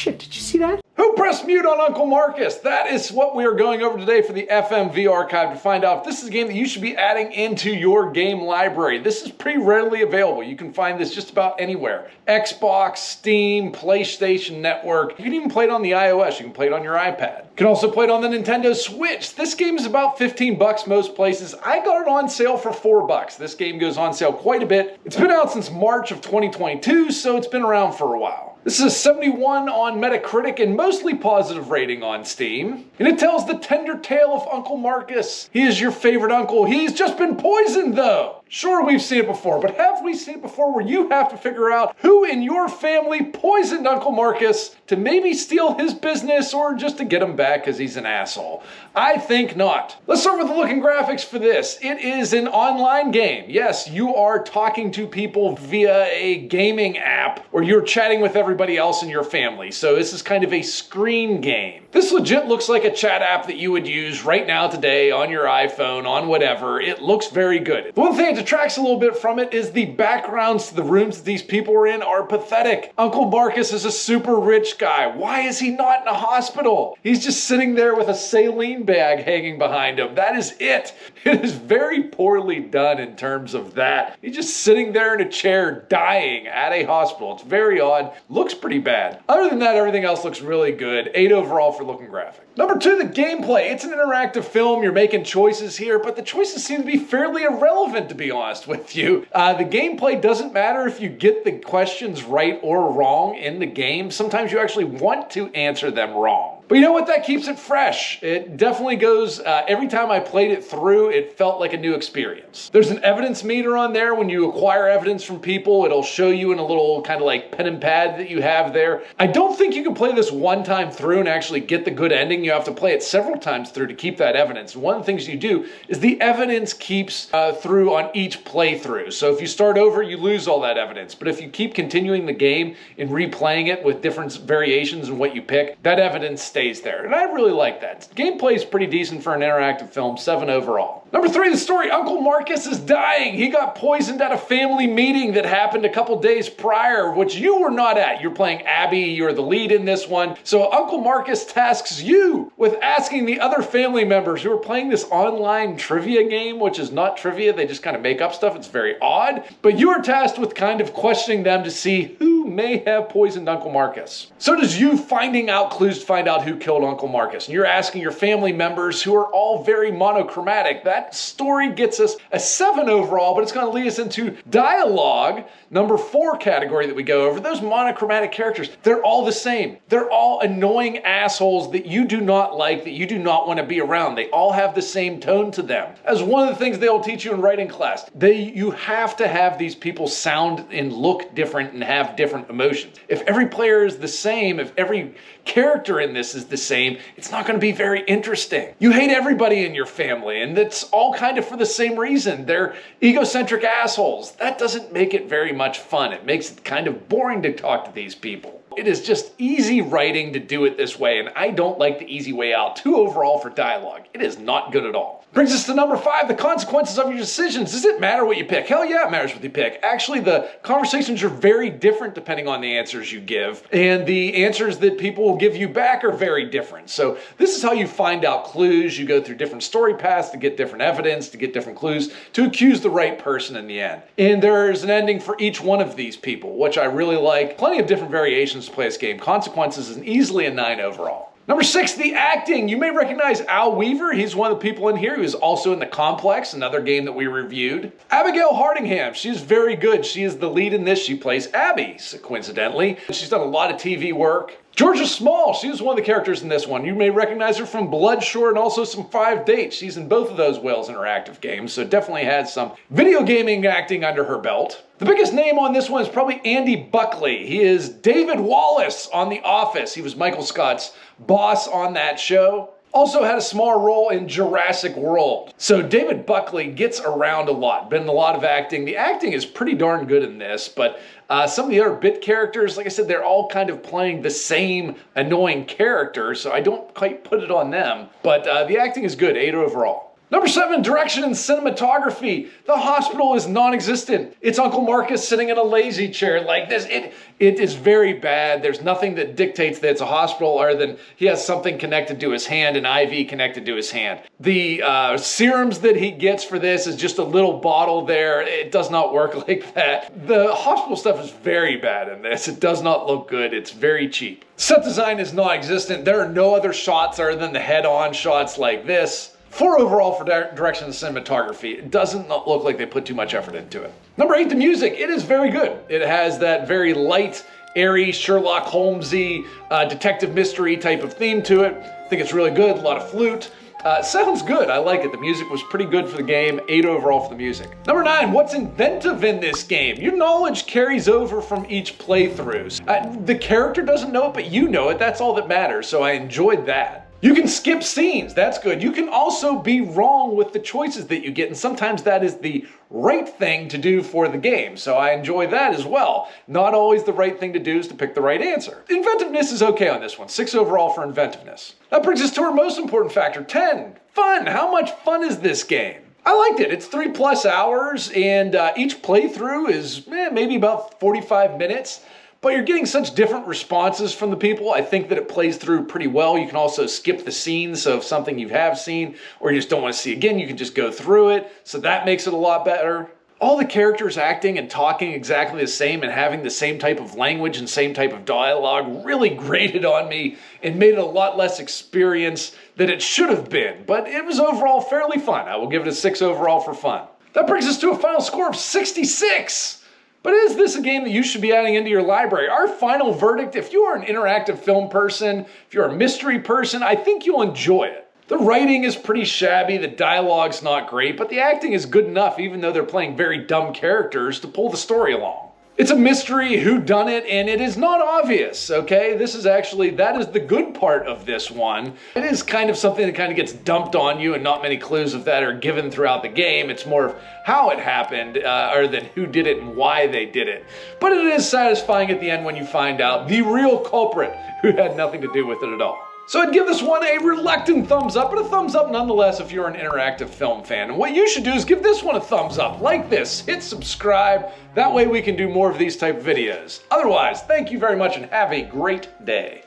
shit, did you see that? Who pressed mute on Uncle Marcus? That is what we are going over today for the FMV archive to find out if this is a game that you should be adding into your game library. This is pretty readily available. You can find this just about anywhere. Xbox, Steam, PlayStation Network. You can even play it on the iOS. You can play it on your iPad. You can also play it on the Nintendo Switch. This game is about 15 bucks most places. I got it on sale for 4 bucks. This game goes on sale quite a bit. It's been out since March of 2022, so it's been around for a while. This is a 71 on Metacritic and mostly positive rating on Steam. And it tells the tender tale of Uncle Marcus. He is your favorite uncle. He's just been poisoned though. Sure, we've seen it before, but have we seen it before where you have to figure out who in your family poisoned Uncle Marcus to maybe steal his business or just to get him back because he's an asshole? I think not. Let's start with the look and graphics for this. It is an online game. Yes, you are talking to people via a gaming app where you're chatting with everybody else in your family. So this is kind of a screen game. This legit looks like a chat app that you would use right now today on your iPhone, on whatever. It looks very good. The one thing that detracts a little bit from it is the backgrounds to the rooms that these people are in are pathetic. Uncle Marcus is a super rich guy. Why is he not in a hospital? He's just sitting there with a saline bag hanging behind him. That is it. It is very poorly done in terms of that. He's just sitting there in a chair dying at a hospital. It's very odd. Looks pretty bad. Other than that, everything else looks really good. 8 overall for look and graphic. Number 2, the gameplay. It's an interactive film. You're making choices here, but the choices seem to be fairly irrelevant, to be honest with you. The gameplay doesn't matter if you get the questions right or wrong in the game. Sometimes you actually want to answer them wrong. But you know what? That keeps it fresh. It definitely goes, every time I played it through, it felt like a new experience. There's an evidence meter on there. When you acquire evidence from people, it'll show you in a little kind of like pen and pad that you have there. I don't think you can play this one time through and actually get the good ending. You have to play it several times through to keep that evidence. One of the things you do is the evidence keeps through on each playthrough. So if you start over, you lose all that evidence. But if you keep continuing the game and replaying it with different variations in what you pick, that evidence stays there. And I really like that. Gameplay is pretty decent for an interactive film, 7 overall. Number 3, the story. Uncle Marcus is dying. He got poisoned at a family meeting that happened a couple days prior, which you were not at. You're playing Abby. You're the lead in this one. So Uncle Marcus tasks you with asking the other family members who are playing this online trivia game, which is not trivia. They just kind of make up stuff. It's very odd. But you are tasked with kind of questioning them to see who may have poisoned Uncle Marcus. So does you finding out clues to find out who killed Uncle Marcus. And you're asking your family members who are all very monochromatic. That story gets us a 7 overall, but it's going to lead us into dialogue, number 4 category that we go over. Those monochromatic characters, they're all the same. They're all annoying assholes that you do not like, that you do not want to be around. They all have the same tone to them. As one of the things they will teach you in writing class, you have to have these people sound and look different and have different emotions. If every player is the same, if every character in this is the same, it's not going to be very interesting. You hate everybody in your family, and that's all kind of for the same reason. They're egocentric assholes. That doesn't make it very much fun. It makes it kind of boring to talk to these people. It is just easy writing to do it this way, and I don't like the easy way out. 2 overall for dialogue. It is not good at all. Brings us to number 5, the consequences of your decisions. Does it matter what you pick? Hell yeah, it matters what you pick. Actually, the conversations are very different depending on the answers you give, and the answers that people will give you back are very different. So this is how you find out clues. You go through different story paths to get different evidence, to get different clues, to accuse the right person in the end. And there's an ending for each one of these people, which I really like. Plenty of different variations to play this game. Consequences is easily a 9 overall. Number 6, the acting. You may recognize Al Weaver. He's one of the people in here who is also in The Complex, another game that we reviewed. Abigail Hardingham, she's very good. She is the lead in this. She plays Abby, coincidentally. She's done a lot of TV work. Georgia Small, she was one of the characters in this one. You may recognize her from Bloodshore and also some 5 Dates. She's in both of those Wales interactive games, so definitely has some video gaming acting under her belt. The biggest name on this one is probably Andy Buckley. He is David Wallace on The Office. He was Michael Scott's boss on that show. Also had a small role in Jurassic World. So David Buckley gets around a lot, been in a lot of acting. The acting is pretty darn good in this, but some of the other bit characters, like I said, they're all kind of playing the same annoying character, so I don't quite put it on them. But the acting is good, 8 overall. Number 7, direction and cinematography. The hospital is non-existent. It's Uncle Marcus sitting in a lazy chair like this. It is very bad. There's nothing that dictates that it's a hospital other than he has something connected to his hand, an IV connected to his hand. The serums that he gets for this is just a little bottle there. It does not work like that. The hospital stuff is very bad in this. It does not look good. It's very cheap. Set design is non-existent. There are no other shots other than the head-on shots like this. 4 overall for direction and cinematography. It doesn't look like they put too much effort into it. Number 8, the music. It is very good. It has that very light, airy, Sherlock Holmesy, detective mystery type of theme to it. I think it's really good. A lot of flute. Sounds good. I like it. The music was pretty good for the game. 8 overall for the music. Number 9, what's inventive in this game? Your knowledge carries over from each playthrough. The character doesn't know it, but you know it. That's all that matters. So I enjoyed that. You can skip scenes, that's good. You can also be wrong with the choices that you get, and sometimes that is the right thing to do for the game, so I enjoy that as well. Not always the right thing to do is to pick the right answer. Inventiveness is okay on this one, 6 overall for inventiveness. That brings us to our most important factor, 10, fun. How much fun is this game? I liked it. It's 3+ hours, and each playthrough is maybe about 45 minutes. But you're getting such different responses from the people. I think that it plays through pretty well. You can also skip the scenes of something you have seen or you just don't want to see again. You can just go through it. So that makes it a lot better. All the characters acting and talking exactly the same and having the same type of language and same type of dialogue really grated on me and made it a lot less experience than it should have been. But it was overall fairly fun. I will give it a 6 overall for fun. That brings us to a final score of 66. But is this a game that you should be adding into your library? Our final verdict, if you are an interactive film person, if you're a mystery person, I think you'll enjoy it. The writing is pretty shabby, the dialogue's not great, but the acting is good enough even though they're playing very dumb characters to pull the story along. It's a mystery whodunit, and it is not obvious, okay? That is the good part of this one. It is kind of something that kind of gets dumped on you, and not many clues of that are given throughout the game. It's more of how it happened, other than who did it and why they did it. But it is satisfying at the end when you find out the real culprit who had nothing to do with it at all. So I'd give this one a reluctant thumbs up, but a thumbs up nonetheless if you're an interactive film fan. And what you should do is give this one a thumbs up, like this, hit subscribe, that way we can do more of these type of videos. Otherwise, thank you very much and have a great day.